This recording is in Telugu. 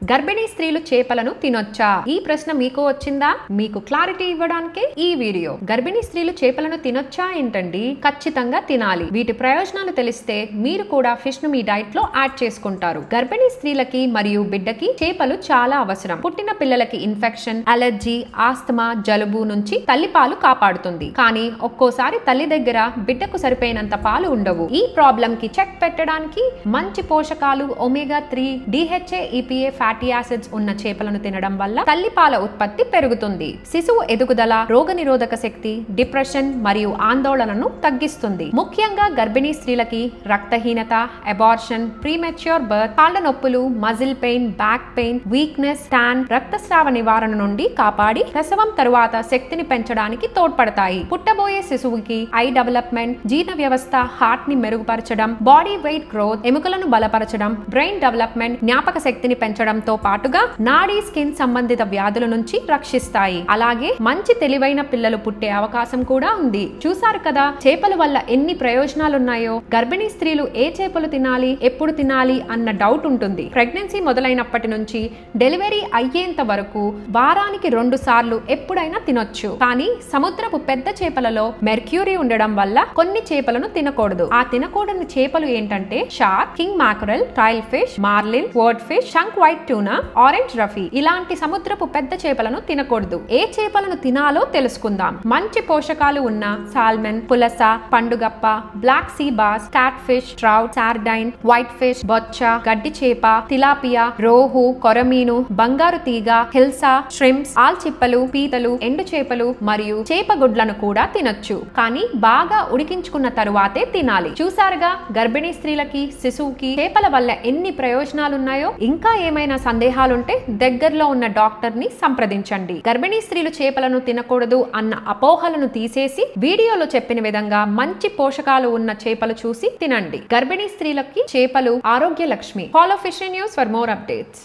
గర్భిణీ స్త్రీలు చేపలను తినొచ్చా? ఈ ప్రశ్న మీకు వచ్చిందా? మీకు క్లారిటీ ఇవ్వడానికే ఈ వీడియో. గర్భిణీ స్త్రీలు చేపలను తినొచ్చా ఏంటండి? ఖచ్చితంగా తినాలి. వీటి ప్రయోజనాలు తెలిస్తే మీరు కూడా ఫిష్ ను మీ డైట్ లో యాడ్ చేసుకుంటారు. గర్భిణీ స్త్రీలకి మరియు బిడ్డకి చేపలు చాలా అవసరం. పుట్టిన పిల్లలకి ఇన్ఫెక్షన్, అలర్జీ, ఆస్తమా, జలుబు నుంచి తల్లిపాలు కాపాడుతుంది. కానీ ఒక్కోసారి తల్లి దగ్గర బిడ్డకు సరిపోయినంత పాలు ఉండవు. ఈ ప్రాబ్లం కి చెక్ పెట్టడానికి మంచి పోషకాలు omega 3, DHA, EPA fatty acids ఉన్న చేపలను తినడం వల్ల తల్లిపాల ఉత్పత్తి పెరుగుతుంది. శిశువు ఎదుగుదల, రోగనిరోధక శక్తి, డిప్రెషన్ మరియు ఆందోళనను తగ్గిస్తుంది. ముఖ్యంగా గర్భిణీ స్త్రీలకి రక్తహీనత, అబార్షన్, ప్రీమెచ్యూర్ బర్త్, కాళ్ళ నొప్పులు, muscle pain, back pain, weakness, tan, రక్తస్రావ నివారణ నుండి కాపాడి ప్రసవం తరువాత శక్తిని పెంచడానికి తోడ్పడతాయి. పుట్టబోయే శిశువుకి ఐ డెవలప్మెంట్, జీర్ణ వ్యవస్థ, హార్ట్ ని మెరుగుపరచడం, బాడీ వెయిట్ గ్రోత్, ఎముకలను బలపరచడం, బ్రెయిన్ డెవలప్మెంట్, జ్ఞాపక శక్తిని పెంచడంతో పాటుగా నాడీ, స్కిన్ సంబంధిత వ్యాధుల నుంచి రక్షిస్తాయి. అలాగే మంచి తెలివైన పిల్లలు పుట్టే అవకాశం కూడా ఉంది. చూసారు కదా చేపల వల్ల ఎన్ని ప్రయోజనాలు ఉన్నాయో. గర్భిణీ స్త్రీలు ఏ చేపలు తినాలి, ఎప్పుడు తినాలి అన్న డౌట్ ఉంటుంది. ప్రెగ్నెన్సీ మొదలైనప్పటి నుంచి డెలివరీ అయ్యేంత వరకు వారానికి 2 సార్లు ఎప్పుడైనా తినొచ్చు. కానీ సముద్రపు పెద్ద చేపలలో మెర్క్యూరీ ఉండడం వల్ల కొన్ని చేపలను తినకూడదు. ఆ తినకూడని చేపలు ఏంటంటే shark, king mackerel, tilefish, marlin, swordfish, chunk white tuna, orange roughy ఇలాంటి సముద్రపు పెద్ద చేపలను తినకూడదు. ఏ చేపలను తినాలో తెలుసుకుందాం. మంచి పోషకాలు ఉన్న సాల్మన్, పులస, పండుగప్ప, black sea bass, catfish, trout, sardine, whitefish, బొచ్చ, గడ్డి చేప, తిలాపియా, రోహు, కొరమీను, బంగారు తీగ, హిల్సా, ష్రింప్స్, ఆల్చిప్పలు, పీతలు, ఎండు చేపలు మరియు చేప గుడ్లను కూడా తినొచ్చు. కానీ బాగా ఉడికించుకున్న తరువాతే తినాలి. చూసారుగా గర్భిణీ స్త్రీలకి, శిశువుకి చేపల వల్ల ఎన్ని ప్రయోజనాలున్నాయో. ఇంకా ఏమైనా సందేహాలుంటే దగ్గరలో ఉన్న డాక్టర్ ని సంప్రదించండి. గర్భిణీ స్త్రీలు చేపలను తినకూడదు అన్న అపోహలను తీసేసి వీడియోలో చెప్పిన విధంగా మంచి పోషకాలు ఉన్న చేపలు చూసి తినండి. గర్భిణీ స్త్రీలకి చేపలు ఆరోగ్య Lakshmi. Follow fish news for more updates.